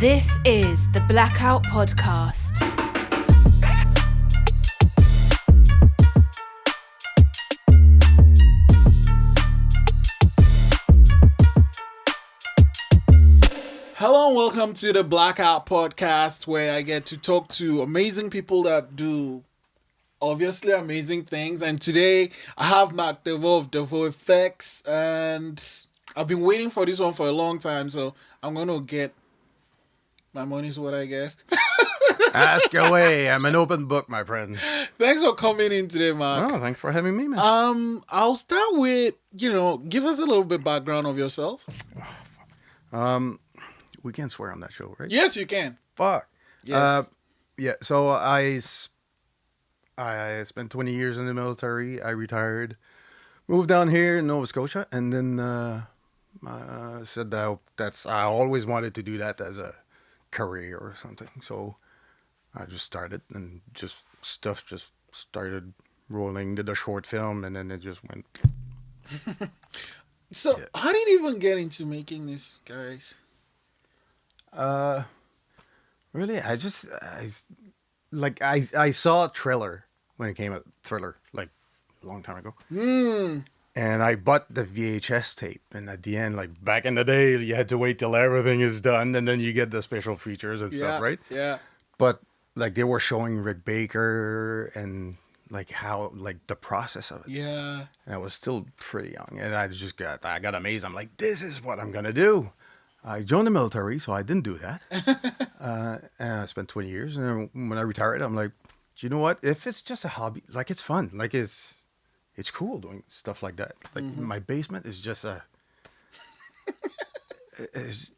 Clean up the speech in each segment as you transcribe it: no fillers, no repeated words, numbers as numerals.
This is the Blackout Podcast. Hello and welcome to the Blackout Podcast, where I get to talk to amazing people that do obviously amazing things. And today I have MarcDevault of Devo FX, and I've been waiting for this one for a long time, so I'm going to get my money's worth, I guess. Ask away. I'm an open book, my friend. Thanks for coming in today, Marc. Oh, thanks for having me, man. I'll start with, give us a little bit background of yourself. We can't swear on that show, right? Yes, you can. Fuck. Yes. Yeah, so I spent 20 years in the military. I retired, moved down here in Nova Scotia, and then said that I always wanted to do that as a career or something. So I just started, and stuff just started rolling. Did a short film, and then it just went. So yeah. How did you even get into making this, guys? Really, I saw a Thriller when it came out, Thriller, like a long time ago. And I bought the VHS tape, and at the end, like back in the day, you had to wait till everything is done, and then you get the special features and stuff, right? Yeah. But like they were showing Rick Baker and like how the process of it. Yeah. And I was still pretty young, and I got amazed. I'm like, this is what I'm gonna do. I joined the military, so I didn't do that. And I spent 20 years. And when I retired, I'm like, do you know what? If it's just a hobby, like it's fun. Like it's cool doing stuff like that. Like my basement is just there's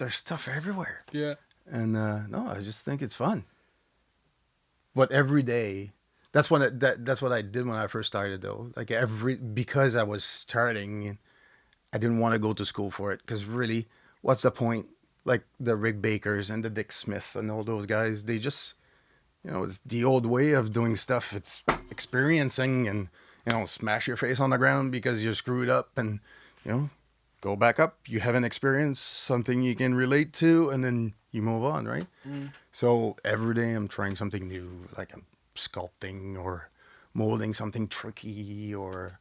stuff everywhere. Yeah. And no, I just think it's fun. But every day, that's what I did when I first started though. Like because I was starting. I didn't want to go to school for it because really, what's the point? Like the Rick Bakers and the Dick Smith and all those guys, they just, it's the old way of doing stuff. It's experiencing and, smash your face on the ground because you're screwed up and, go back up. You have an experience, something you can relate to, and then you move on, right? So every day I'm trying something new, like I'm sculpting or molding something tricky or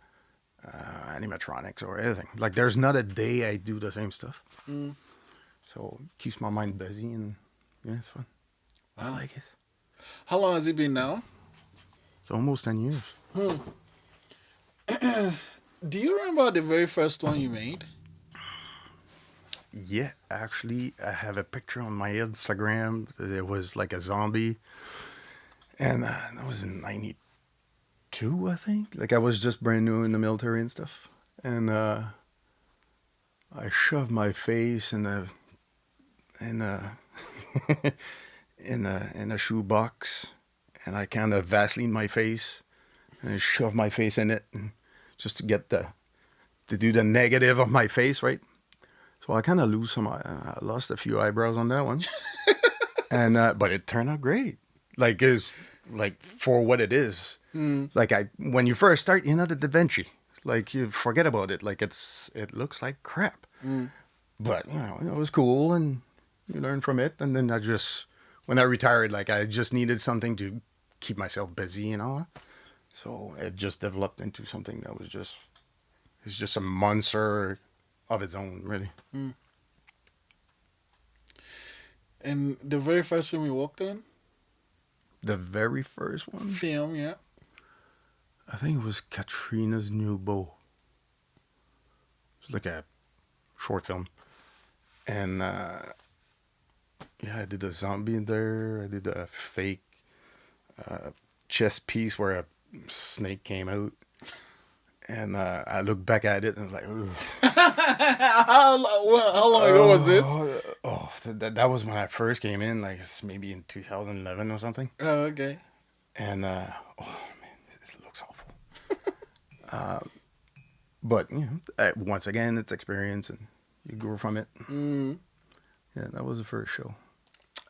animatronics or anything. Like there's not a day I do the same stuff. So it keeps my mind busy and yeah, it's fun. Wow. I like it. How long has it been now? It's almost 10 years. Do you remember the very first one you made? Yeah, actually I have a picture on my Instagram. It was like a zombie, and that was in 92, I think. Like I was just brand new in the military and stuff, and I shoved my face in a in a shoebox, and I kind of Vaseline my face, and I shoved my face in it, and just to get to do the negative of my face, right? So I kind of I lost a few eyebrows on that one, and but it turned out great. Like it's like for what it is. Like when you first start, the Da Vinci, like you forget about it. Like it looks like crap, but it was cool and you learn from it. And then when I retired, like I just needed something to keep myself busy, So it just developed into something that was it's just a monster of its own, really. And the very first film you worked on? The very first one? Film, yeah. I think it was Katrina's New Beau. It's like a short film. And, I did a zombie in there. I did a fake chess piece where a snake came out. And I look back at it and I was like, ooh. How long ago was this? That was when I first came in, like maybe in 2011 or something. Oh, okay. And, man, this looks awful. But, once again, it's experience and you grow from it. Yeah, that was the first show.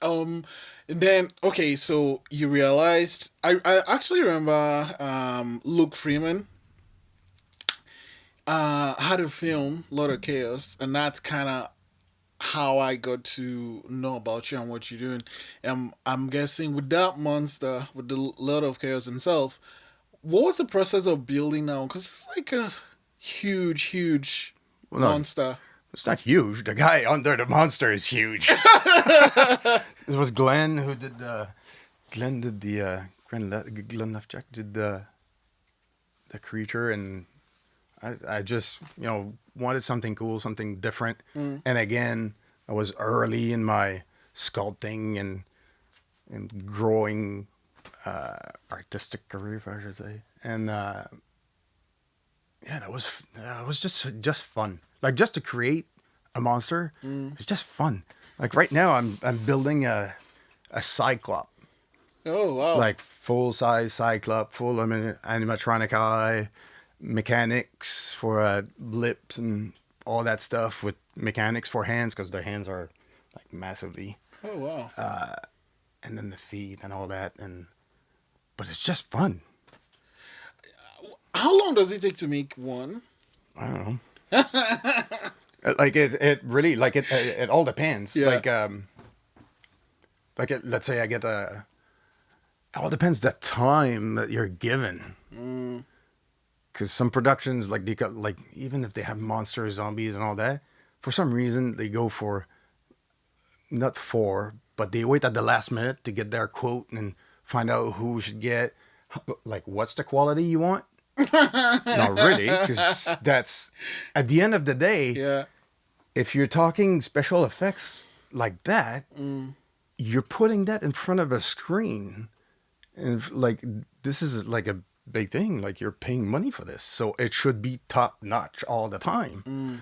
And then, okay, so you realized, I actually remember Luke Freeman had a film, Lot of Chaos, and that's kind of how I got to know about you and what you're doing. I'm guessing with that monster, with the Lord of Chaos himself, what was the process of building now? Because it's like a huge, huge Well, no, monster. it's not huge. The guy under the monster is huge. It was Glenn who did the. Glenn did the. Glenn Leftjack did the creature, and I just wanted something cool, something different. And again, I was early in my sculpting and growing artistic career, if I should say. And yeah, that was just fun. Like, just to create a monster, it's just fun. Like right now, I'm building a cyclop. Oh, wow. Like full size cyclop, full animatronic eye, mechanics for lips and all that stuff, with mechanics for hands, because their hands are like massively. Oh, wow. And then the feet and all that, but it's just fun. How long does it take to make one? I don't know. Like it really, like it all depends. Yeah. Let's say I get it all depends the time that you're given. Because some productions, like they got, like, even if they have monsters, zombies, and all that, for some reason they go for but they wait at the last minute to get their quote and find out who should get, like, what's the quality you want. Not really, because that's at the end of the day. Yeah. If you're talking special effects like that, you're putting that in front of a screen. And like, this is like a big thing. Like, you're paying money for this, so it should be top notch all the time.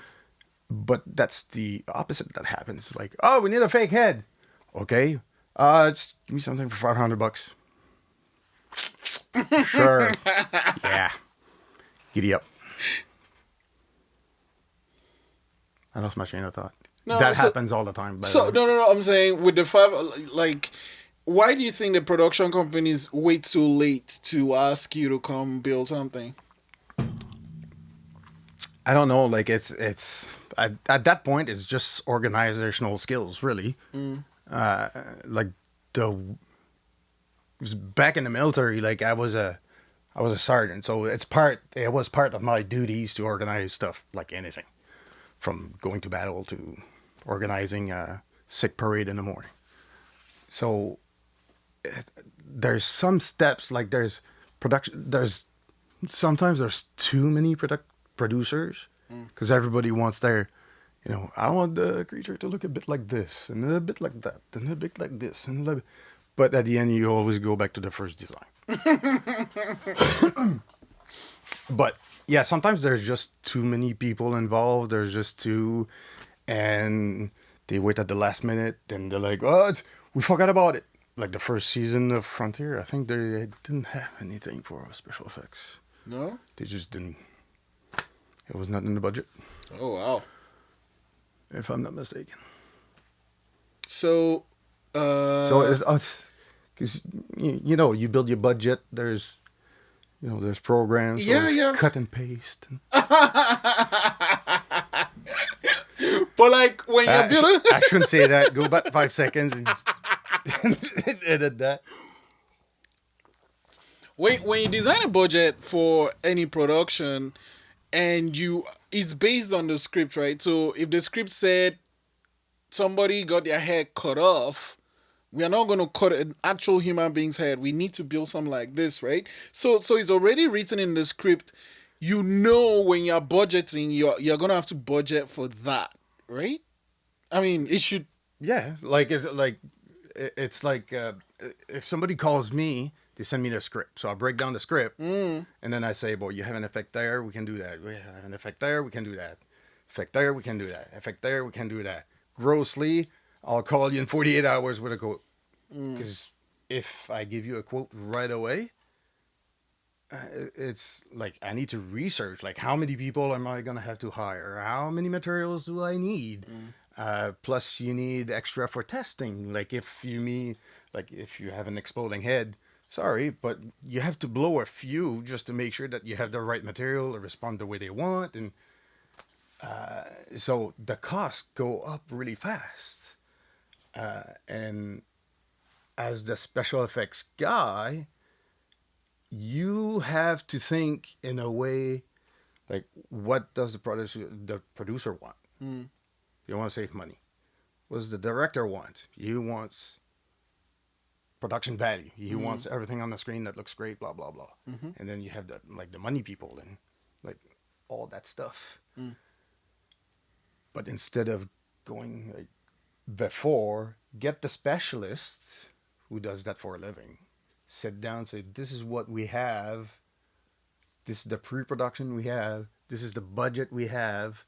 But that's the opposite that happens. Like, oh, we need a fake head. Okay, just give me something for $500. Sure. Yeah. Giddy up. I lost my train of thought. No, that happens all the time. So no. I'm saying with the five, like, why do you think the production companies wait so late to ask you to come build something? I don't know. Like, it's at that point, it's just organizational skills, really. Like back in the military, like I was a sergeant, so it was part of my duties to organize stuff, like anything, from going to battle to organizing a sick parade in the morning. So there's some steps, like there's production. Sometimes there's too many producers, because everybody wants their, I want the creature to look a bit like this and a bit like that and a bit like this but at the end you always go back to the first design. But yeah, sometimes there's just too many people involved. There's just too, and they wait at the last minute and they're like, "Oh, we forgot about it." Like the first season of Frontier, I think they didn't have anything for special effects. No? They just didn't. It was not in the budget. Oh, wow. If I'm not mistaken. So, because you build your budget. There's, there's programs. So yeah. Cut and paste. But like when you build I shouldn't say that. Go back 5 seconds and edit that. When you design a budget for any production, and it's based on the script, right? So if the script said somebody got their hair cut off, we are not going to cut an actual human being's head. We need to build something like this, right? So it's already written in the script. When you're budgeting, you're going to have to budget for that, right? I mean, it should. Yeah, it's like if somebody calls me, they send me the script. So I break down the script, and then I say, "Well, you have an effect there, we can do that. We have an effect there, we can do that. Effect there, we can do that. Effect there, we can do that." Grossly, I'll call you in 48 hours with a quote. Because if I give you a quote right away, it's like I need to research, like, how many people am I going to have to hire? How many materials do I need? Plus, you need extra for testing. Like, if you have an exploding head, sorry, but you have to blow a few just to make sure that you have the right material to respond the way they want. And So the costs go up really fast. And as the special effects guy, you have to think in a way like, what does the producer want? Mm. You want to save money. What does the director want? He wants production value. He wants everything on the screen that looks great, blah blah blah. And then you have the money people and like all that stuff. But instead of going like before, get the specialist who does that for a living. Sit down and say, this is what we have. This is the pre-production we have. This is the budget we have.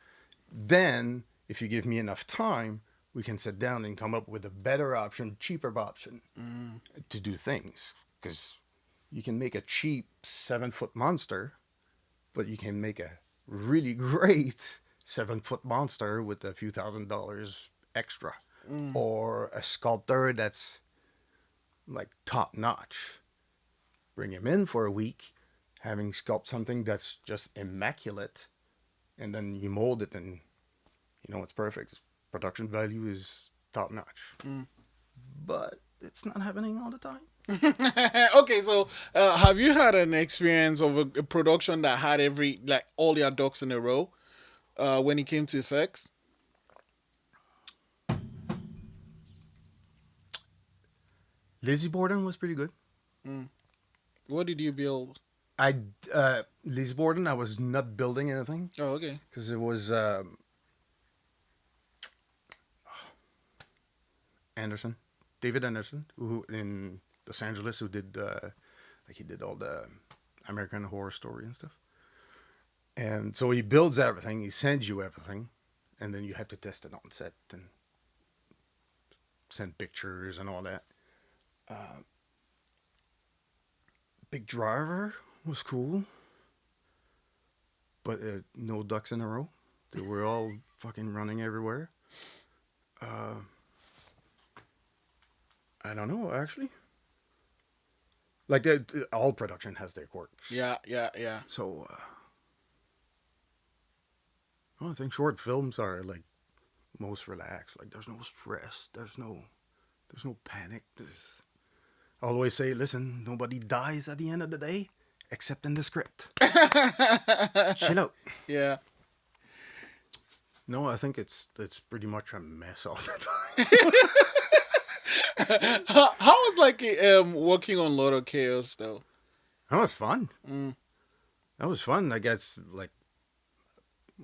Then, if you give me enough time, we can sit down and come up with a better option, cheaper option to do things. Because you can make a cheap 7-foot monster, but you can make a really great 7-foot monster with a few $1,000s extra. Or a sculptor that's like top notch. Bring him in for a week, having sculpt something that's just immaculate, and then you mold it and it's perfect. Production value is top notch. But it's not happening all the time. Okay, so have you had an experience of a production that had all your ducks in a row when it came to effects? Lizzie Borden was pretty good. What did you build? Lizzie Borden, I was not building anything Oh, okay. because it was David Anderson, who in Los Angeles, who did he did all the American Horror Story and stuff. And so he builds everything, he sends you everything, and then you have to test it on set and send pictures and all that. Big Driver was cool, but no ducks in a row. They were all fucking running everywhere. I don't know, actually. Like, all production has their quirks. Yeah. So, I think short films are, like, most relaxed. Like, there's no stress. There's no panic. I always say, listen, nobody dies at the end of the day, except in the script. Chill out. Yeah. No, I think it's pretty much a mess all the time. How was working on Lord of Chaos though? That was fun. That was fun. I guess like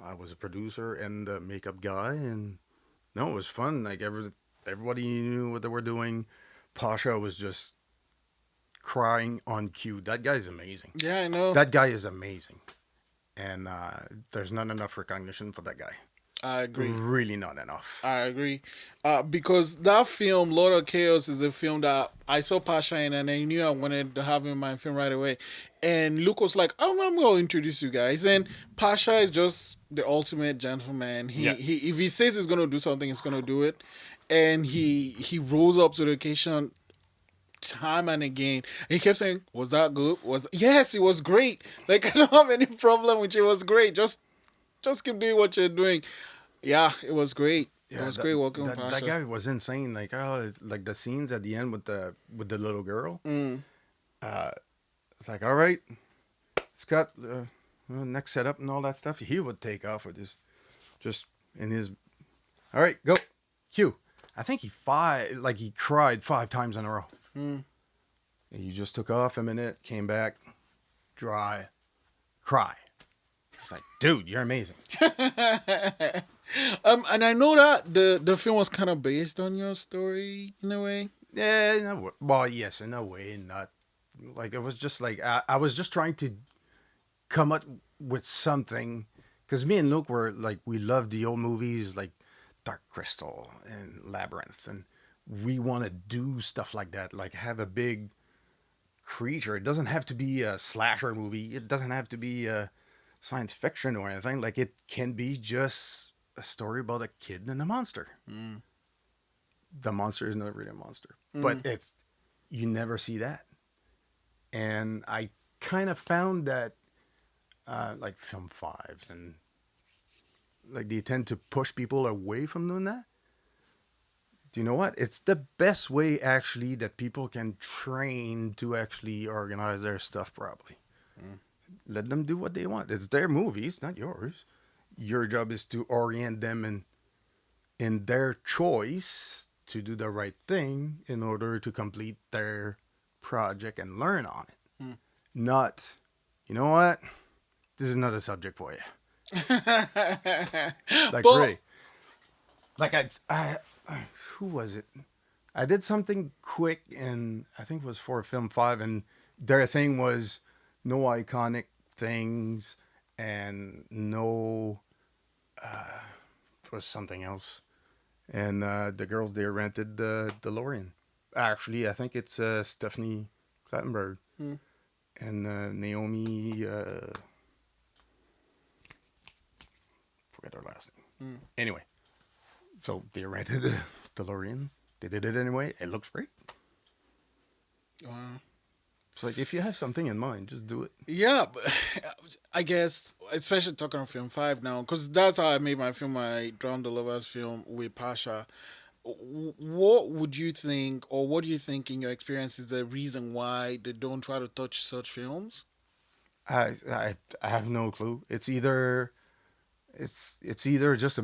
I was a producer and the makeup guy, and no, it was fun. Like everybody knew what they were doing. Pasha was just crying on cue. That guy's amazing. Yeah, I know. That guy is amazing, and there's not enough recognition for that guy. I agree. Really not enough. I agree. Because that film, Lord of Chaos, is a film that I saw Pasha in and I knew I wanted to have him in my film right away. And Luke was like, oh, I'm going to introduce you guys. And Pasha is just the ultimate gentleman. He if he says he's going to do something, he's going to do it. And he rose up to the occasion time and again. And he kept saying, was that good? Yes, it was great. Like, I don't have any problem with it. It was great. Just keep doing what you're doing. Yeah, it was great. It was great working with Pasha. That guy was insane. Like, like the scenes at the end with the little girl. It's like, all right, Scott, next setup and all that stuff. He would take off with his, just in his. All right, go, cue. I think he cried 5 times in a row. And he just took off a minute, came back, dry, cry. It's like, dude, you're amazing. And I know that the film was kind of based on your story in a way. Yeah, well, yes, in a way, not like it was just like I was just trying to come up with something because me and Luke were like we loved the old movies like Dark Crystal and Labyrinth, and we want to do stuff like that, like have a big creature. It doesn't have to be a slasher movie. It doesn't have to be a science fiction or anything. Like it can be just a story about a kid and a monster. The monster is not really a monster, but you never see that. And I kind of found that like film 5 and like they tend to push people away from doing that. Do you know what? It's the best way actually that people can train to actually organize their stuff properly. Let them do what they want. It's their movies, not yours. Your job is to orient them in their choice to do the right thing in order to complete their project and learn on it. Not, you know what? This is not a subject for you. Like, But- really. Like, I who was it? I did something quick, and I think it was for Film 5, and their thing was no iconic things and no, was something else. And the girls, they rented the DeLorean. Actually, I think it's Stephanie Clattenburg and Naomi, forget her last name. Anyway, so they rented the DeLorean. They did it anyway. It looks great. Wow. It's like, if you have something in mind, just do it. Yeah, but I guess, especially talking on Film 5 now, because that's how I made my film, my Drown the Lovers film with Pasha. What would you think, or what do you think in your experience is the reason why they don't try to touch such films? I have no clue. It's either just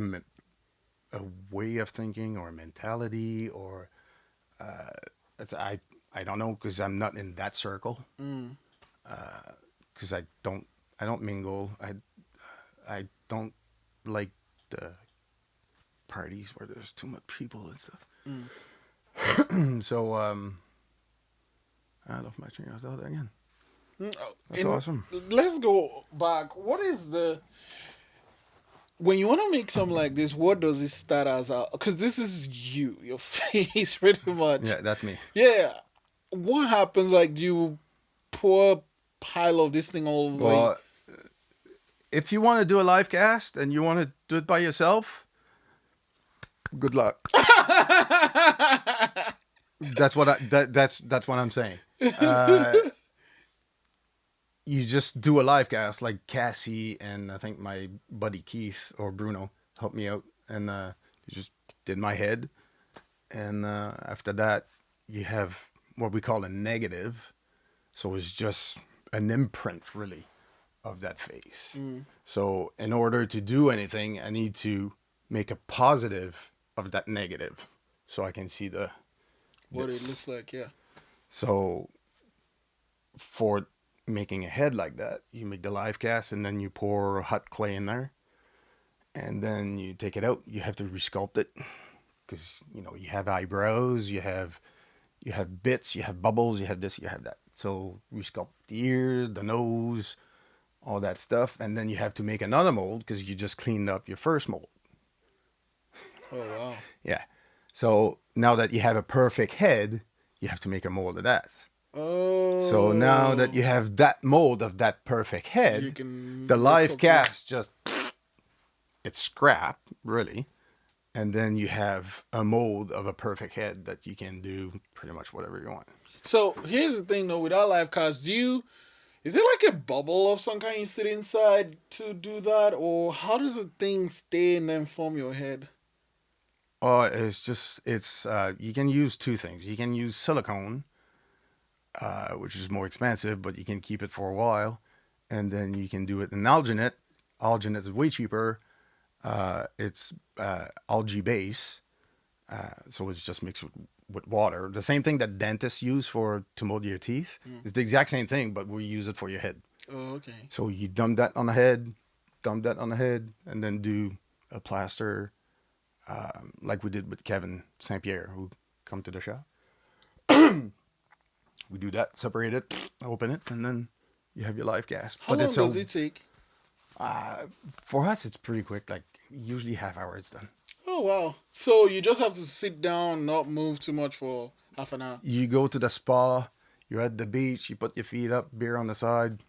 a way of thinking or a mentality, or I don't know, because I'm not in that circle. Because I don't mingle. I don't like the parties where there's too much people and stuff. So I love my train of thought again. That's awesome. Let's go back. What is when you want to make something like this, what does it start as? Because this is your face, pretty much. Yeah, that's me. Yeah. What happens? Like, do you pour a pile of this thing all the way? Well, if you want to do a live cast and you want to do it by yourself, good luck. That's what I'm saying. You just do a live cast, like Cassie and I think my buddy Keith or Bruno helped me out, and you just did my head, and after that you have what we call a negative, so it's just an imprint really of that face. So in order to do anything, I need to make a positive of that negative, so I can see What it looks like, yeah. So for making a head like that, you make the live cast and then you pour hot clay in there, and then you take it out. You have to resculpt it, because you have eyebrows, you have bits, you have bubbles, you have this, you have that. So resculpt the ear, the nose, all that stuff, and then you have to make another mold because you just cleaned up your first mold. Oh wow. Yeah. So now that you have a perfect head, you have to make a mold of that. Oh. So now that you have that mold of that perfect head, You can the live recopy. cast just, it's scrap, really. And then you have a mold of a perfect head that you can do pretty much whatever you want. So here's the thing though, with our live cast, is it like a bubble of some kind you sit inside to do that, or how does the thing stay and then form your head? Oh, it's you can use two things. You can use silicone, which is more expensive, but you can keep it for a while. And then you can do it in alginate. Alginate is way cheaper. It's algae base. So it's just mixed with water. The same thing that dentists use to mold your teeth. It's the exact same thing, but we use it for your head. Oh, okay. So you dump that on the head, and then do a plaster, like we did with Kevin St. Pierre, who come to the shop. We do that, separate it, open it, and then you have your live gas. How long does it take? For us, it's pretty quick. Like usually half hour, it's done. Oh wow. So you just have to sit down, not move too much for half an hour. You go to the spa, you're at the beach, you put your feet up, beer on the side.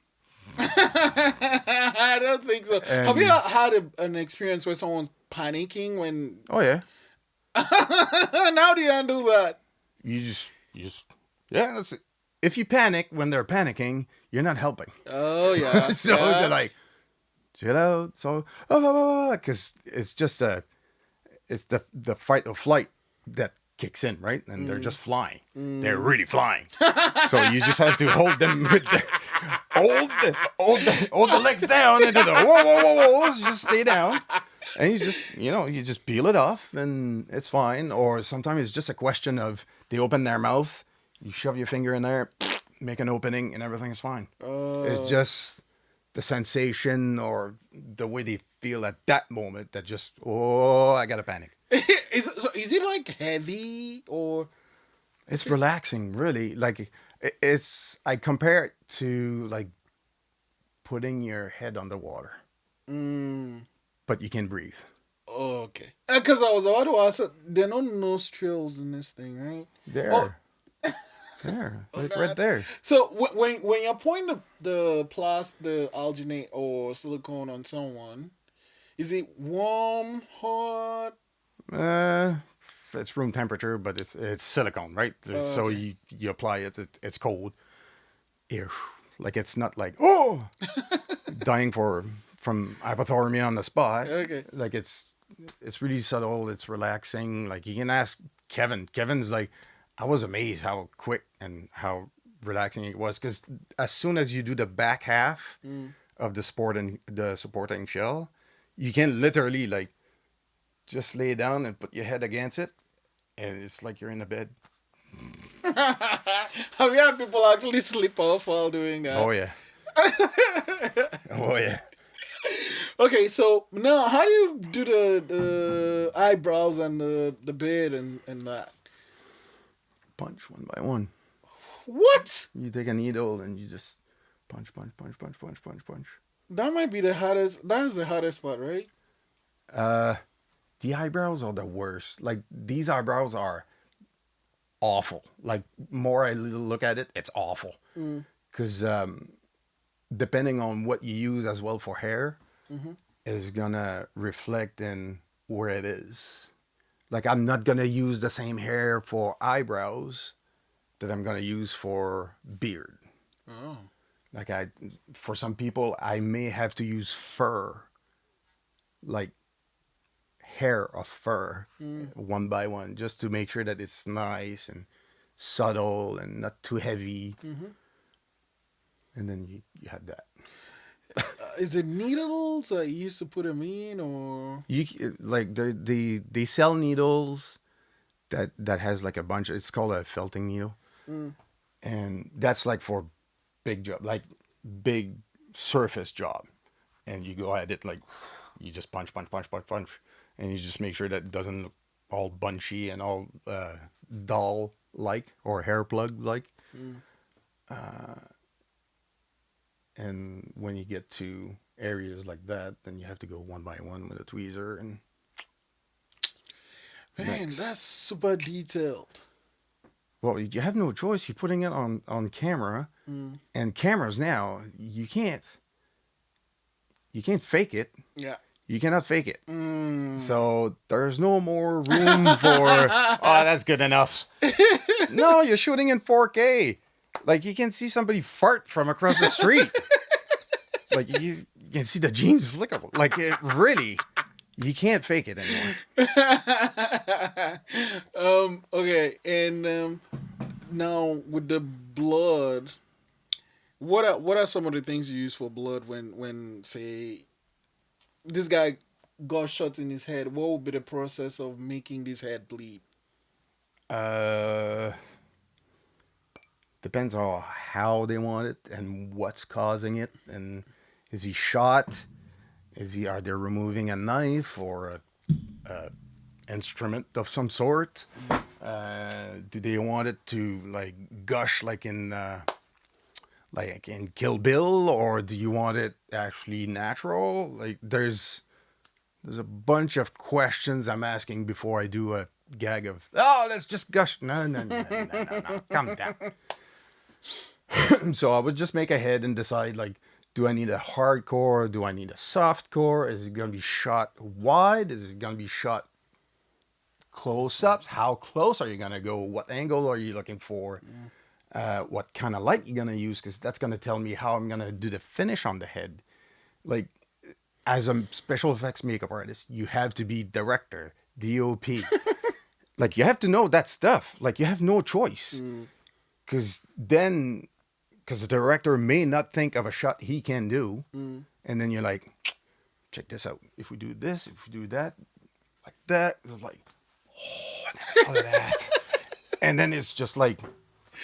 I don't think so. Have you had an experience where someone's panicking when... Oh yeah. How do you handle that? You just yeah, that's it. If you panic when they're panicking, you're not helping. Oh yeah. So yeah. they're like, chill out. So, because it's just it's the fight or flight that kicks in, right? And they're just flying. They're really flying. So you just have to hold them with hold the legs down and do the whoa, just stay down. And you just peel it off and it's fine. Or sometimes it's just a question of they open their mouth, you shove your finger in there, make an opening, and everything's fine. It's just the sensation or the way they feel at that moment that just, I gotta panic. Is it like heavy or? It's relaxing, really. Like I compare it to like putting your head underwater, but you can breathe. Okay. Because I was about to ask, there are no nostrils in this thing, right? There, like right there. So when you're pouring the alginate or silicone on someone, is it warm, hot? It's room temperature, but it's silicone, right? So you apply it, it's cold. Ew. Like it's not like dying from hypothermia on the spot. Okay. Like it's really subtle. It's relaxing. Like you can ask Kevin. Kevin's like, I was amazed how quick and how relaxing it was, because as soon as you do the back half of the supporting shell, you can literally like just lay down and put your head against it, and it's like you're in a bed. Have you had people actually sleep off while doing that? Oh yeah. Oh yeah. Okay, so now how do you do the eyebrows and the beard and that? Punch one by one. What? You take a needle and you just punch. That might be the hardest. That is the hardest part, right? The eyebrows are the worst. Like these eyebrows are awful. Like more I look at it, it's awful. Because depending on what you use as well for hair, is gonna reflect in where it is. Like I'm not gonna use the same hair for eyebrows that I'm gonna use for beard. Oh. Like for some people, I may have to use fur, like hair of fur, one by one, just to make sure that it's nice and subtle and not too heavy. And then you have that. Is it needles that you used to put them in, or Like they sell needles that has like a bunch. It's called a felting needle, and that's like for big job, like big surface job, and you go at it like you just punch, and you just make sure that it doesn't look all bunchy and all dull like or hair plug like. And when you get to areas like that, then you have to go one by one with a tweezer. And man, that's super detailed. Well, you have no choice. You're putting it on camera, and cameras now you can't fake it. Yeah. You cannot fake it. So there's no more room for that's good enough. No, you're shooting in 4K. Like you can see somebody fart from across the street. Like you can see the jeans flicker. Like it really, you can't fake it anymore. Okay, and now with the blood, what are some of the things you use for blood when say this guy got shot in his head? What would be the process of making this head bleed? Depends on how they want it and what's causing it. And is he shot? Are they removing a knife or a instrument of some sort? Do they want it to like gush like in Kill Bill, or do you want it actually natural? Like there's a bunch of questions I'm asking before I do a gag of let's just gush. No, calm down. So I would just make a head and decide, like, do I need a hardcore? Do I need a softcore? Is it going to be shot wide? Is it going to be shot close-ups? How close are you going to go? What angle are you looking for? What kind of light you're going to use? Because that's going to tell me how I'm going to do the finish on the head. Like, as a special effects makeup artist, you have to be director, DOP. Like, you have to know that stuff. Like, you have no choice. Because the director may not think of a shot he can do. And then you're like, check this out. If we do this, if we do that, like that, it's like, oh, I never thought of that. And then it's just like,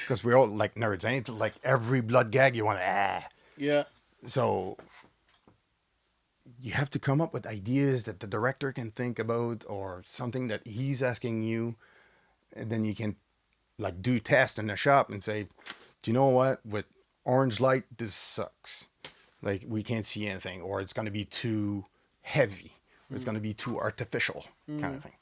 because we're all like nerds, ain't like every blood gag you want to, Yeah. So you have to come up with ideas that the director can think about or something that he's asking you. And then you can like do tests in the shop and say, do you know what? With orange light, this sucks. Like, we can't see anything, or it's going to be too heavy. Or it's going to be too artificial kind of thing.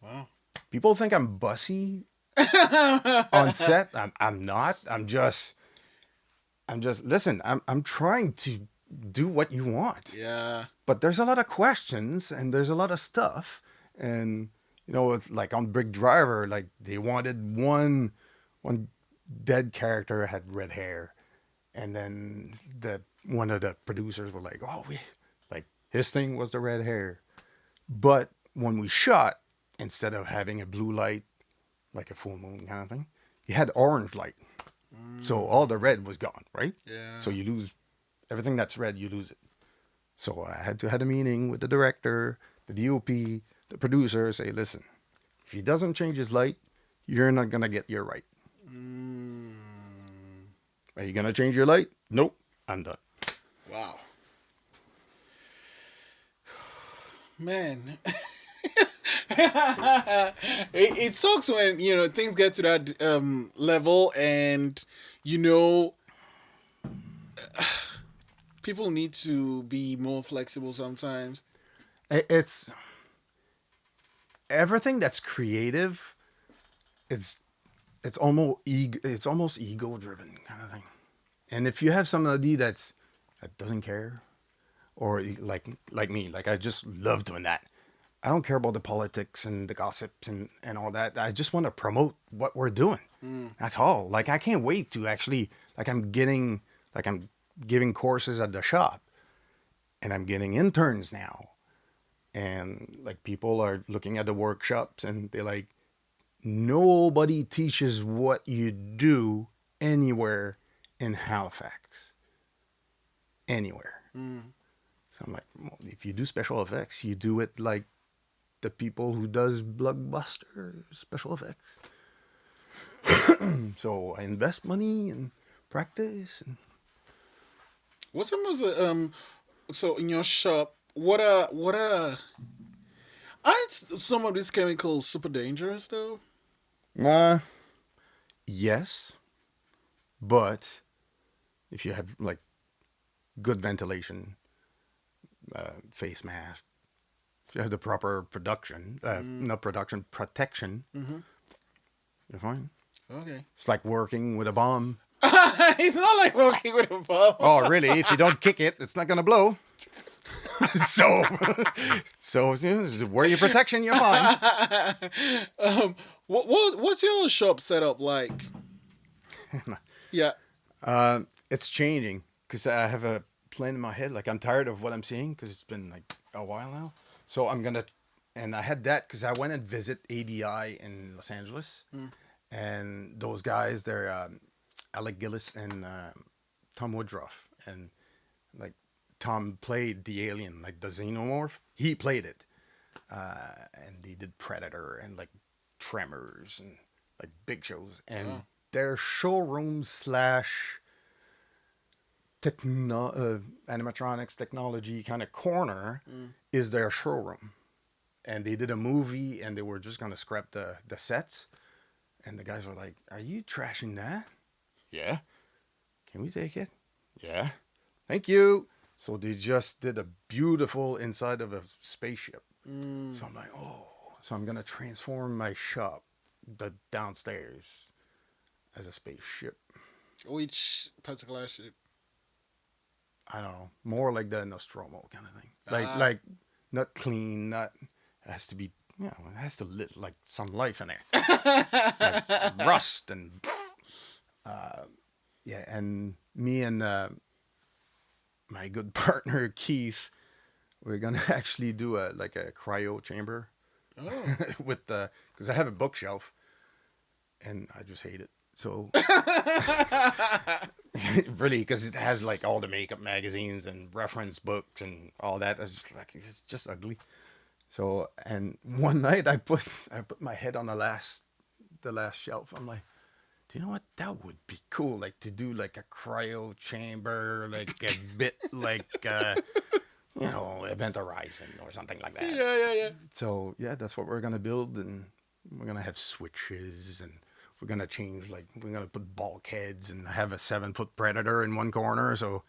Wow. People think I'm bussy on set. I'm not. I'm just, listen, I'm trying to do what you want. Yeah. But there's a lot of questions and there's a lot of stuff. And, you know, it's like on Big Driver, like they wanted one dead character had red hair. And then one of the producers were like, oh, his thing was the red hair. But when we shot, instead of having a blue light, like a full moon kind of thing, you had orange light. So all the red was gone, right? Yeah. So you lose everything that's red, you lose it. So I had to have a meeting with the director, the DOP, the producer, say, listen, if he doesn't change his light, you're not going to get your right. Are you going to change your light? Nope. I'm done. Wow. Man. it sucks when, you know, things get to that level and, you know, people need to be more flexible sometimes. It's everything that's creative. It's almost ego driven kind of thing. And if you have somebody that doesn't care, or like me, like I just love doing that. I don't care about the politics and the gossips and all that. I just want to promote what we're doing. That's all. Like, I can't wait to actually, I'm giving courses at the shop, and I'm getting interns now. And like, people are looking at the workshops and they're like, nobody teaches what you do anywhere in Halifax. Anywhere. So I'm like, well, if you do special effects, you do it like the people who does Blockbuster special effects. So I invest money and practice. And What's some of the so in your shop, aren't some of these chemicals super dangerous though? Yes, but if you have like good ventilation, face mask, if you have the proper protection, you're fine. Okay. It's like working with a bomb. It's not like working with a bomb. Oh, really? If you don't kick it, it's not gonna blow. so you know, wear your protection, you're fine. What's your shop setup like? Yeah. It's changing because I have a plan in my head. Like, I'm tired of what I'm seeing because it's been like a while now. So and I had that because I went and visit ADI in Los Angeles, and those guys, they're Alec Gillis and Tom Woodruff, and like Tom played the alien, like the xenomorph. He played it, and he did Predator and like Tremors and like big shows, and their showroom / animatronics technology kind of corner is their showroom. And they did a movie and they were just going to scrap the sets. And the guys were like, are you trashing that? Yeah. Can we take it? Yeah. Thank you. So they just did a beautiful inside of a spaceship. So I'm like, oh. So I'm going to transform my shop, the downstairs, as a spaceship. Which particular ship? I don't know. More like the Nostromo kind of thing. Like not clean, not... It has to be, you know, it has to lit like some life in there. Like rust and, yeah. And me and my good partner Keith, we're gonna actually do a cryo chamber. Oh. With because I have a bookshelf, and I just hate it. So really, because it has like all the makeup magazines and reference books and all that. It's just ugly. So, and one night I put my head on the last shelf. I'm like, do you know what? That would be cool, like to do like a cryo chamber, like a bit like Event Horizon or something like that. Yeah. So yeah, that's what we're gonna build, and we're gonna have switches, and we're gonna change, like we're gonna put bulkheads and have a 7-foot predator in one corner. So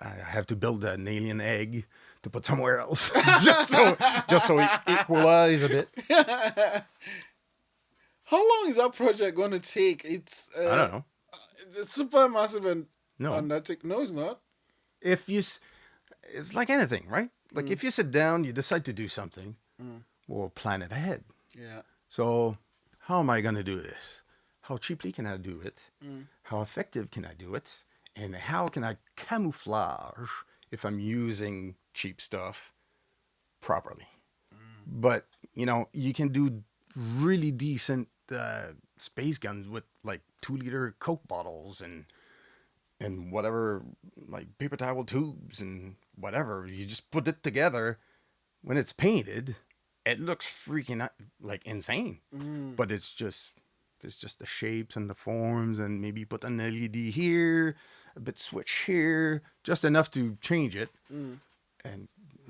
I have to build an alien egg to put somewhere else, just so we equalize a bit. How long is that project going to take? It's I don't know. It's super massive and No. undertaking. No, it's not. If you, it's like anything, right? Like if you sit down, you decide to do something, we'll plan it ahead. Yeah. So how am I going to do this? How cheaply can I do it? How effective can I do it? And how can I camouflage if I'm using cheap stuff properly? But, you can do really decent space guns with like 2-liter Coke bottles and whatever, like paper towel tubes and whatever. You just put it together. When it's painted, it looks freaking like insane. But it's just the shapes and the forms, and maybe put an LED here, a bit switch here, just enough to change it. And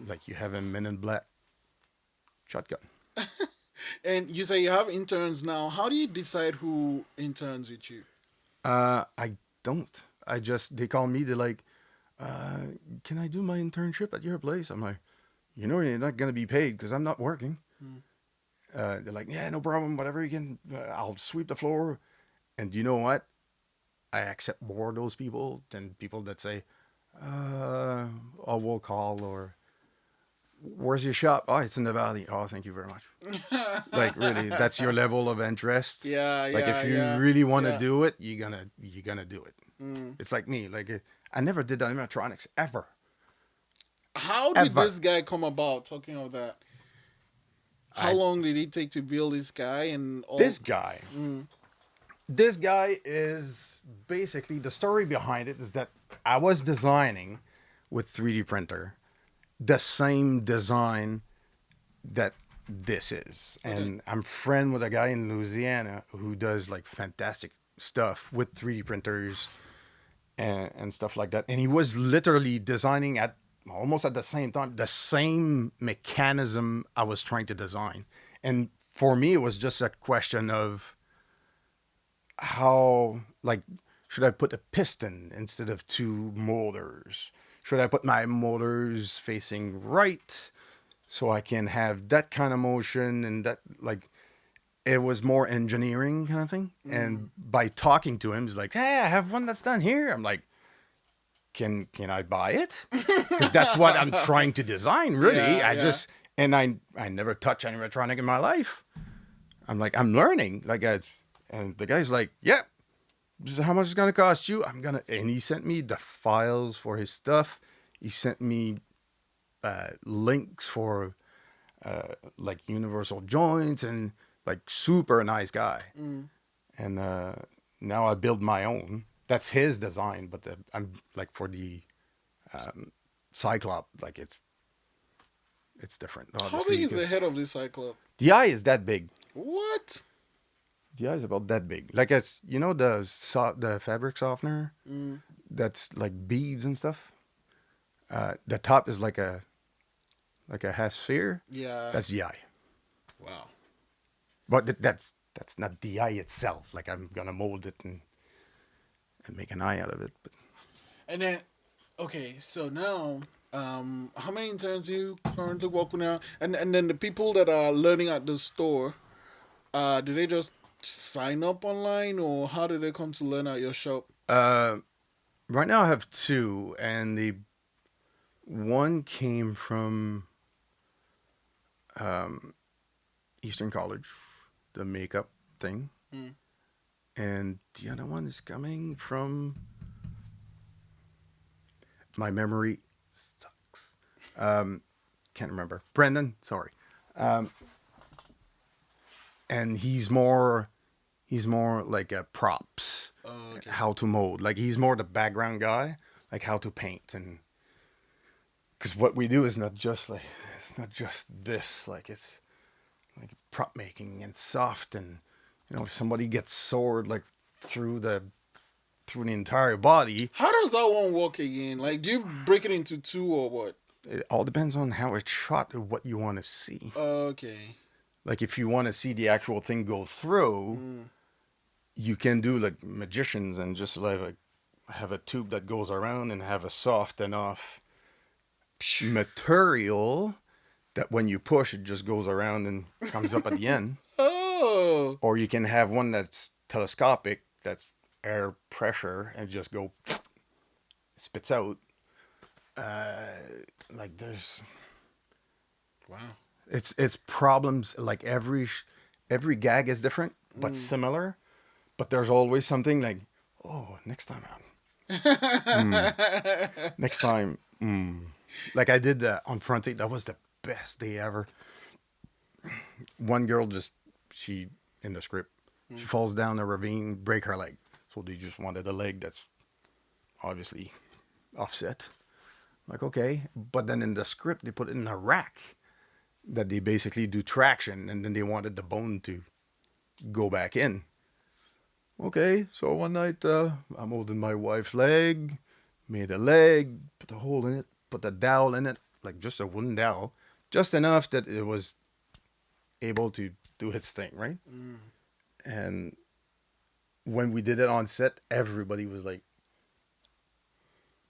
like you have a Men in Black shotgun. And you say you have interns now. How do you decide who interns with you? I don't. They call me. They're like, can I do my internship at your place? I'm like, you're not going to be paid because I'm not working. They're like, yeah, no problem. Whatever you can, I'll sweep the floor. And you know what? I accept more of those people than people that say, we'll call, or where's your shop? Oh, it's in the valley. Oh, thank you very much. Like really, that's your level of interest. Yeah. Like if you really want to do it, you're gonna do it. It's like me. Like I never did animatronics ever. How did this guy come about? Talking of that, how long did it take to build this guy and all? This guy? This guy is basically, the story behind it is that I was designing with 3D printer the same design that this is. Okay. And I'm friend with a guy in Louisiana who does like fantastic stuff with 3D printers and stuff like that. And he was literally designing almost at the same time, the same mechanism I was trying to design. And for me, it was just a question of how, like, should I put a piston instead of 2 motors? Should I put my motors facing right so I can have that kind of motion? And that, like, it was more engineering kind of thing. And by talking to him, he's like, hey, I have one that's done here. I'm like, can I buy it? Because that's what I'm trying to design, really. I never touched animatronic in my life. I'm like, I'm learning. And the guy's like, yeah, this is how much it's going to cost you. And he sent me the files for his stuff. He sent me links for like universal joints, and like super nice guy. And now I build my own. That's his design, but I'm like for the Cyclop, like it's different. How big is the head of this Cyclop? The eye is that big. What? The eye is about that big. Like it's the fabric softener that's like beads and stuff. The top is like a half sphere. Yeah. That's the eye. Wow. But that's not the eye itself. Like I'm gonna mold it and make an eye out of it. But. And then, okay, so now, how many interns do you currently work with now? And then the people that are learning at the store, do they just sign up online, or how do they come to learn at your shop? Right now I have 2, and one came from Eastern College, the makeup thing. And the other one is coming from My memory sucks. Can't remember. Brendan, sorry. And he's more like a props, how to mold. Like he's more the background guy, like how to paint. And because what we do is not just like, it's not just this, like it's like prop making and soft. And, you know, if somebody gets sored like through the entire body. How does that one work again? Like, do you break it into two or what? It all depends on how it's shot and what you want to see. Okay. Like if you want to see the actual thing go through, you can do like magicians and just like have a tube that goes around and have a soft enough material that when you push, it just goes around and comes up at the end. Oh. Or you can have one that's telescopic, that's air pressure, and just go spits out. Like there's, wow. It's problems. Like every gag is different, but similar. But there's always something like, oh, next time out. Next time. Like I did on Fronting. That was the best day ever. One girl she in the script, she falls down a ravine, break her leg. So they just wanted a leg that's obviously offset. Like, okay. But then in the script, they put it in a rack that they basically do traction. And then they wanted the bone to go back in. Okay. So one night, I'm holding my wife's leg, made a leg, put a hole in it, put a dowel in it, like just a wooden dowel, just enough that it was able to do its thing, right? And when we did it on set, everybody was like,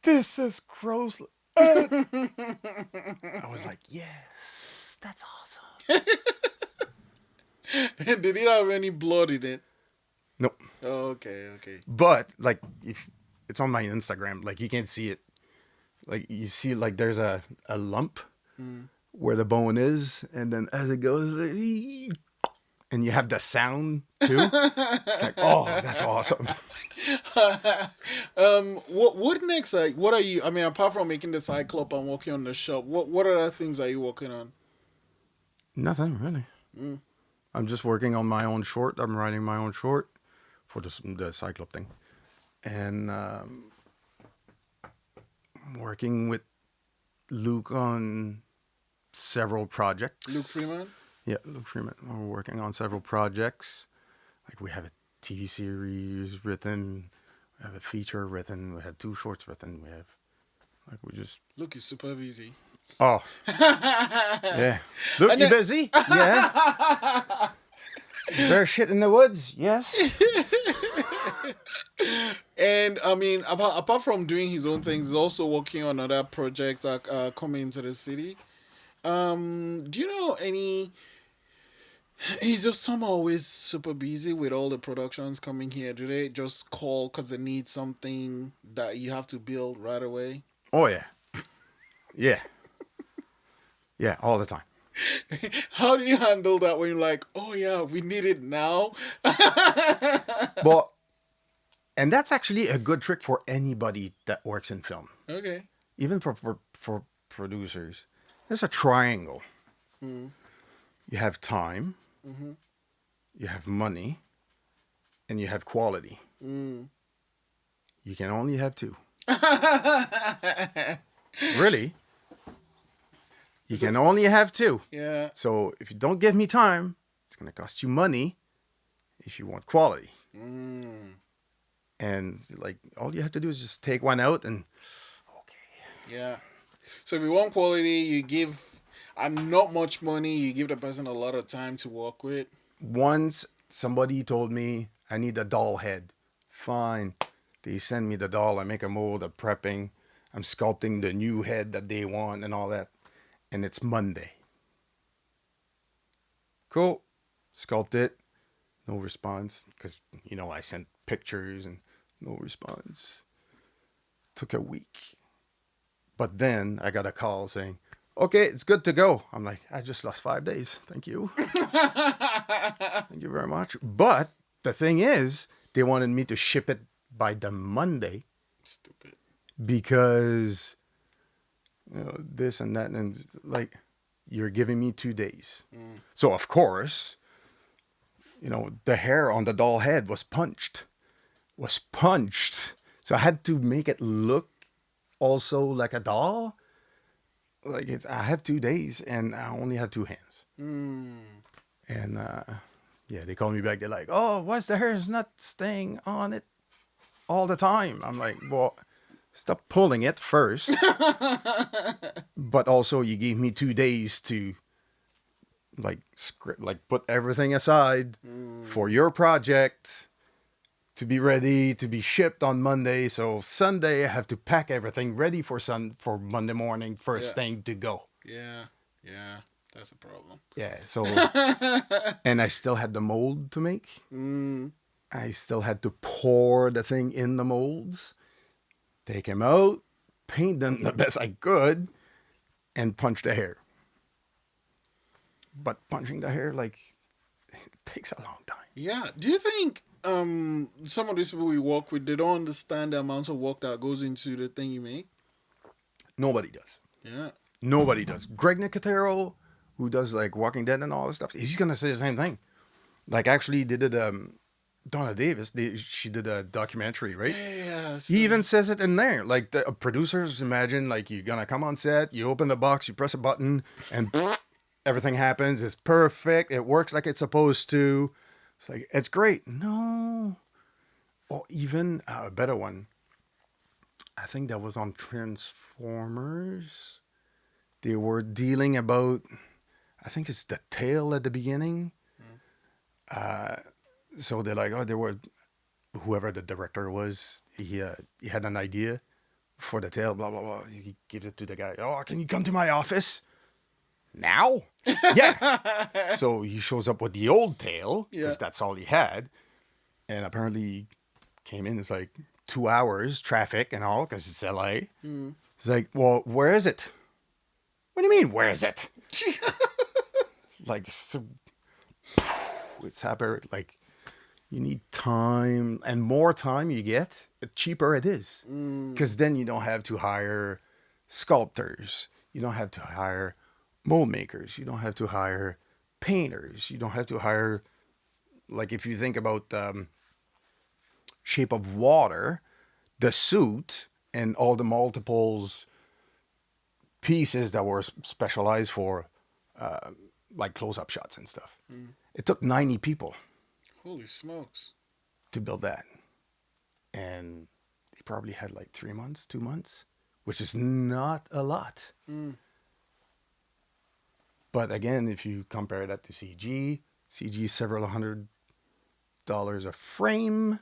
this is gross. I was like, yes, that's awesome. And did it have any blood in it? Nope. Oh, okay. But like, if it's on my Instagram, like you can see it. Like you see, like there's a lump where the bone is, and then as it goes, and you have the sound too. It's like, oh, that's awesome. What next? Like, what are you? I mean, apart from making the Cyclops and working on the shop, what other things are you working on? Nothing really. I'm just working on my own short. I'm writing my own short for the Cyclops thing, and I'm working with Luke on several projects. Luke Freeman? Yeah, Luke Freeman. We're working on several projects. Like we have a TV series written, we have a feature written, we have 2 shorts written, we have, like we just... Luke is super busy. Oh. Yeah. Luke, you busy? Yeah. Is there shit in the woods? Yes. And I mean, apart from doing his own things, he's also working on other projects that are coming into the city. Do you know any? He's just somehow always super busy with all the productions coming here. Do they just call because they need something that you have to build right away? Oh yeah. Yeah. Yeah, all the time. How do you handle that when you're like, oh yeah, we need it now? Well, and that's actually a good trick for anybody that works in film. Okay. Even for producers. There's a triangle. You have time, you have money, and you have quality. You can only have 2. Really? You can only have 2. Yeah. So if you don't give me time, it's going to cost you money if you want quality. And like all you have to do is just take one out and okay. Yeah. So if you want quality, you give not much money, you give the person a lot of time to work with. Once somebody told me I need a doll head. Fine. They send me the doll, I make a mold, I'm prepping, I'm sculpting the new head that they want and all that. And it's Monday. Cool. Sculpt it. No response. Because, you know, I sent pictures and no response. Took a week. But then I got a call saying, okay, it's good to go. I'm like, I just lost 5 days. Thank you. Thank you very much. But the thing is, they wanted me to ship it by the Monday. Stupid. because this and that, and like you're giving me 2 days. So of course, the hair on the doll head was punched. So I had to make it look also like a doll. Like I have 2 days and I only had 2 hands. And they called me back. They're like, "Oh, why's the hair is not staying on it all the time?" I'm like, "Well, stop pulling it first." But also you gave me 2 days to put everything aside for your project to be ready to be shipped on Monday. So Sunday I have to pack everything ready for Monday morning first thing to go. Yeah. That's a problem. Yeah. So and I still had the mold to make. I still had to pour the thing in the molds, take them out, paint them the best I could, and punch the hair. But punching the hair, it takes a long time. Yeah. Do you think some of these people we work with, they don't understand the amount of work that goes into the thing you make? Nobody does. Yeah. Nobody does. Greg Nicotero, who does Walking Dead and all this stuff, he's gonna say the same thing. Actually, they did Donna Davis. She did a documentary, right? Yeah. He even says it in there. The producers imagine you're gonna come on set, you open the box, you press a button, and everything happens. It's perfect. It works like it's supposed to. It's it's great. No. Or even a better one. I think that was on Transformers. They were dealing about, I think it's the tail at the beginning. So they're like, whoever the director was, he had an idea for the tail, blah, blah, blah. He gives it to the guy. "Oh, can you come to my office? Now?" Yeah. So he shows up with the old tail, because that's all he had. And apparently he came in, it's 2 hours, traffic and all, because it's LA. It's "Well, where is it?" "What do you mean, where is it?" So, it's happening. You need time, and more time you get, the cheaper it is. Because then you don't have to hire sculptors. You don't have to hire mold makers. You don't have to hire painters. You don't have to hire, if you think about Shape of Water, the suit and all the multiples pieces that were specialized for close-up shots and stuff. It took 90 people. Holy smokes. To build that. And they probably had 3 months, 2 months, which is not a lot. But again, if you compare that to CG is several $100 a frame.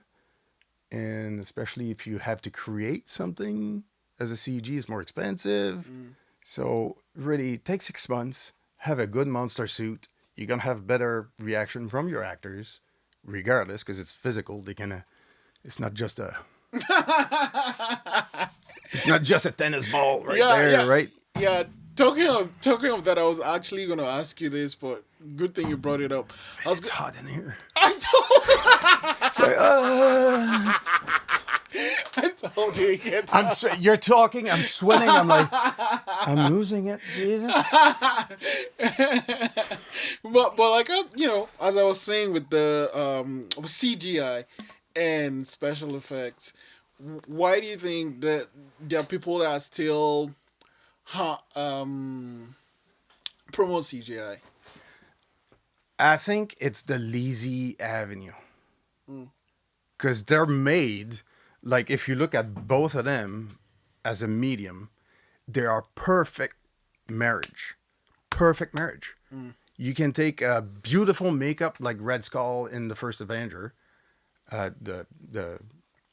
And especially if you have to create something as a CG, it's more expensive. So really, take 6 months, have a good monster suit. You're going to have better reaction from your actors, regardless, because it's physical. It's not just a tennis ball there, right? Yeah. Talking of that, I was actually going to ask you this, but good thing you brought it up. It's hot in here. I told you it gets hot. You're talking, I'm sweating, I'm losing it, Jesus. but as I was saying with the with CGI and special effects, why do you think that there are people that still promote CGI? I think it's the lazy avenue. Because they're made, if you look at both of them as a medium, they are perfect marriage. Perfect marriage. You can take a beautiful makeup like Red Skull in the first Avenger, the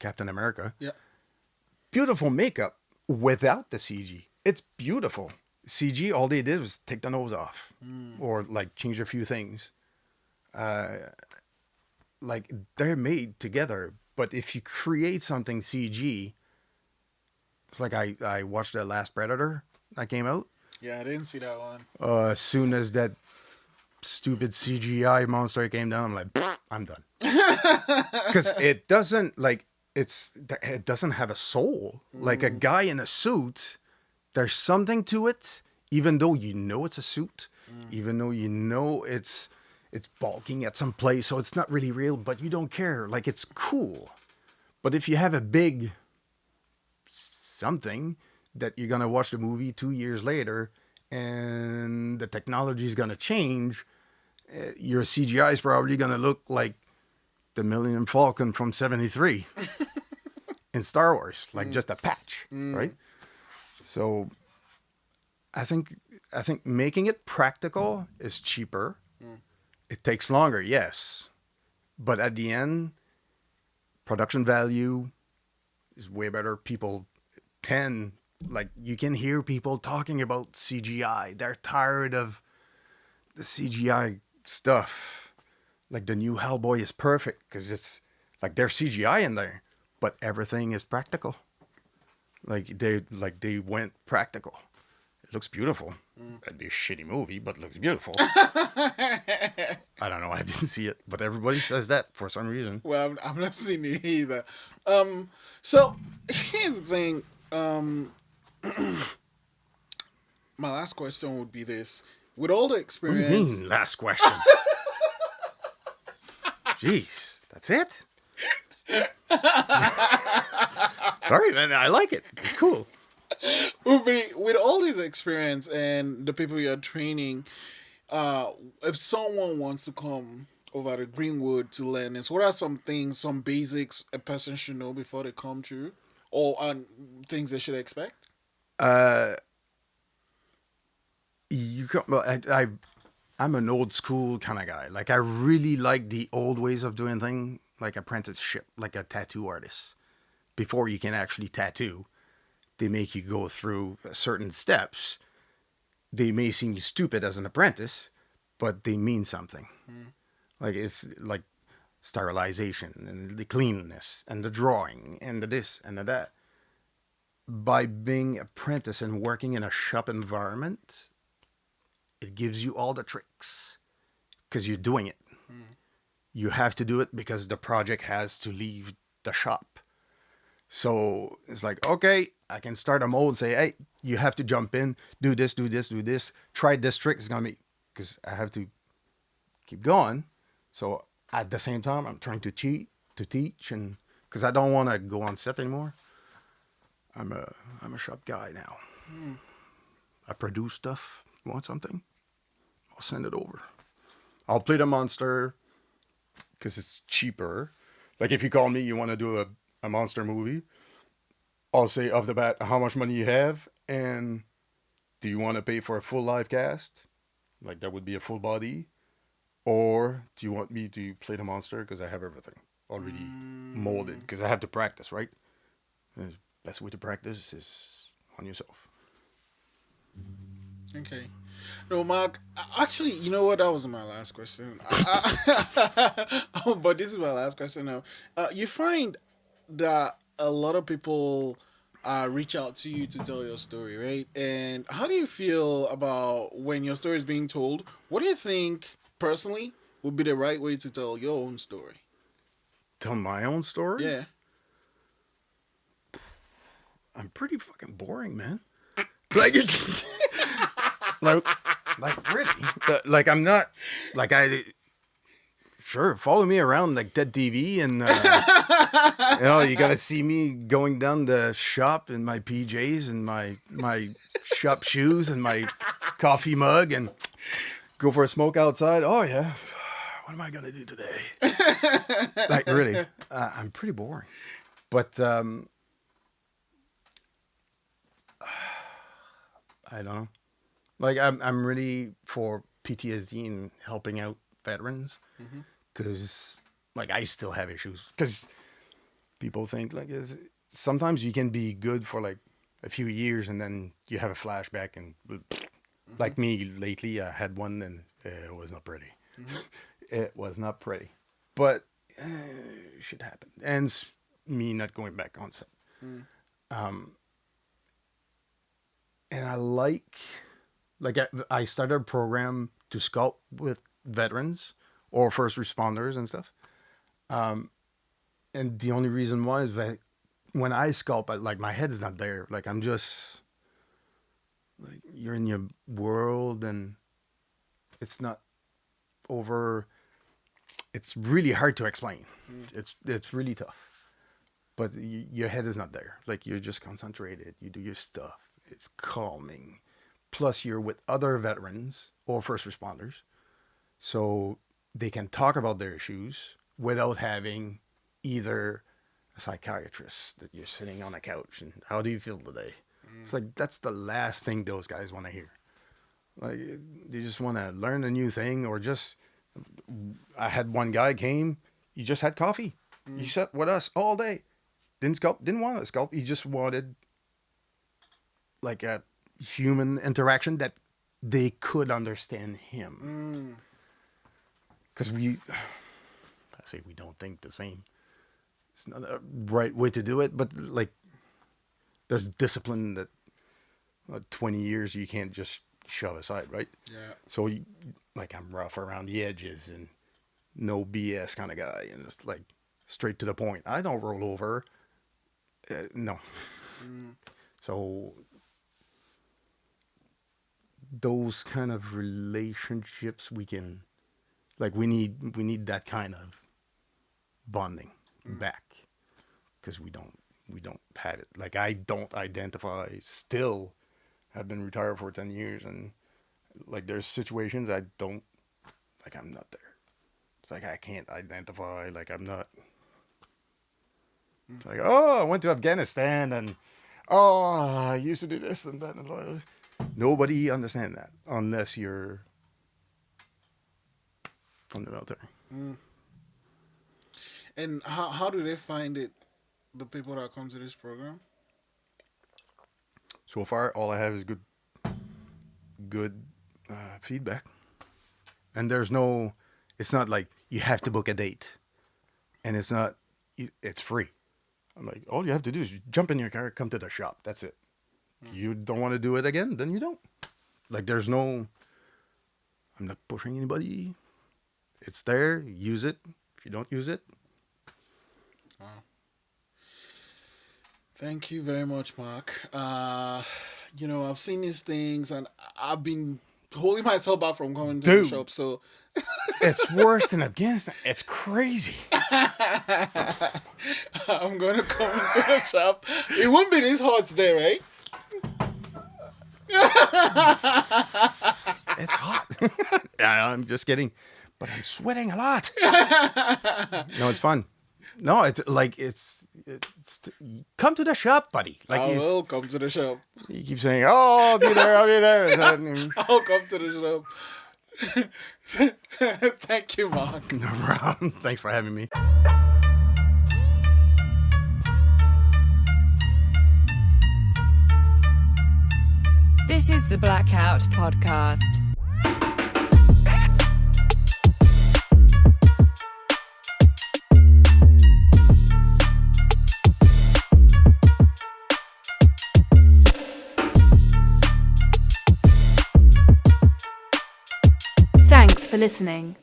Captain America. Yeah. Beautiful makeup without the CG. It's beautiful. CG, all they did was take the nose off or change a few things. They're made together. But if you create something CG, it's I watched The Last Predator that came out. Yeah, I didn't see that one. As soon as that stupid CGI monster came down, I'm I'm done. Because it doesn't, it doesn't have a soul. Like a guy in a suit, there's something to it, even though you know it's a suit, even though you know it's bulking at some place, so it's not really real, but you don't care. Like, it's cool. But if you have a big something that you're going to watch the movie 2 years later and the technology is going to change, your CGI is probably going to look like the Millennium Falcon from 73 in Star Wars, like just a patch, right? So I think making it practical is cheaper. It takes longer, yes. But at the end, production value is way better. People tend, like, you can hear people talking about CGI. They're tired of the CGI stuff. Like, the new Hellboy is perfect because it's like there's CGI in there, but everything is practical. Like they went practical. It looks beautiful. That'd be a shitty movie, but it looks beautiful. I don't know. I didn't see it, but everybody says that for some reason. Well, I've not seen it either. So here's the thing. My last question would be this: with all the What do you experience, mean, last question? Jeez, that's it? Sorry, man. I like it. It's cool. would be with all this experience and the people you're training, if someone wants to come over to Greenwood to learn this, what are some things, some basics a person should know before they come through, or things they should expect? I'm an old school kind of guy. Like, I really like the old ways of doing things, like apprenticeship, like a tattoo artist. Before you can actually tattoo, they make you go through certain steps. They may seem stupid as an apprentice, but they mean something. Like, it's like sterilization and the cleanliness and the drawing and the this and the that. By being apprentice and working in a shop environment, it gives you all the tricks because you're doing it. You have to do it because the project has to leave the shop. So it's like, okay, I can start a mold and say, hey, you have to jump in, do this, do this, do this. Try this trick. It's going to be, because I have to keep going. So at the same time, I'm trying to teach, and because I don't want to go on set anymore. I'm a shop guy now. I produce stuff. You want something? I'll send it over. I'll play the monster because it's cheaper. Like, if you call me, you want to do a monster movie, I'll say off the bat how much money you have, and do you want to pay for a full live cast? Like, that would be a full body. Or do you want me to play the monster because I have everything already molded? Because I have to practice, right? The best way to practice is on yourself. Okay. No, Mark, actually, you know what? That wasn't my last question. But this is my last question now. You find that a lot of people reach out to you to tell your story, right? And how do you feel about when your story is being told? What do you think, personally, would be the right way to tell your own story? Tell my own story? Yeah. I'm pretty fucking boring, man. Like, it's... like really? Like, I'm not... Like, Sure, follow me around like Dead TV, and you gotta see me going down the shop in my PJs and my shop shoes and my coffee mug and go for a smoke outside. Oh yeah, what am I gonna do today? Like, really, I'm pretty boring, but I don't know. Like, I'm really for PTSD and helping out veterans. Because, like, I still have issues. Because people think, like, sometimes you can be good for, like, a few years and then you have a flashback and, like me lately, I had one and it was not pretty. It was not pretty. But it should happen. And it's me not going back on set. And I like, I started a program to sculpt with veterans or first responders and stuff. And And the only reason why is that when I sculpt, like my head is not there. Like I'm just like you're in your world, and it's not over. It's really hard to explain. It's really tough. But your head is not there. Like you're just concentrated. You do your stuff. It's calming. Plus you're with other veterans or first responders, so they can talk about their issues without having either a psychiatrist that you're sitting on a couch and how do you feel today? It's like that's the last thing those guys want to hear. Like they just want to learn a new thing, or just I had one guy came, he just had coffee. He sat with us all day. Didn't sculpt, didn't want to sculpt. He just wanted like a human interaction that they could understand him. Because I say we don't think the same. It's not a right way to do it, but like there's discipline that 20 years you can't just shove aside, right? Yeah. So like I'm rough around the edges and no BS kind of guy, and it's like straight to the point. I don't roll over. No. So those kind of relationships we can, like we need that kind of bonding back, because we don't have it. Like I don't identify, still have been retired for 10 years, and like there's situations I don't, like I'm not there. It's like I can't identify, like I'm not. It's like, oh, I went to Afghanistan, and oh, I used to do this and that. And nobody understands that unless you're from the military. And how do they find it, the people that come to this program? So far, all I have is good feedback. And it's not like you have to book a date. And it's free. I'm like, all you have to do is jump in your car, come to the shop. That's it. You don't want to do it again, then you don't. Like I'm not pushing anybody. It's there, use it. If you don't use it. Wow. Thank you very much, Marc. I've seen these things, and I've been holding myself back from going to the shop, so... It's worse than Afghanistan. It's crazy. I'm going to come into the shop. It won't be this hot today, right? It's hot. I'm just kidding. But I'm sweating a lot. No, it's fun. No, it's like, it's come to the shop, buddy. Like I will come to the shop. You keep saying, oh, I'll be there. I'll come to the shop. Thank you, Marc. No problem. Thanks for having me. This is the Blackout Podcast. Thanks for listening.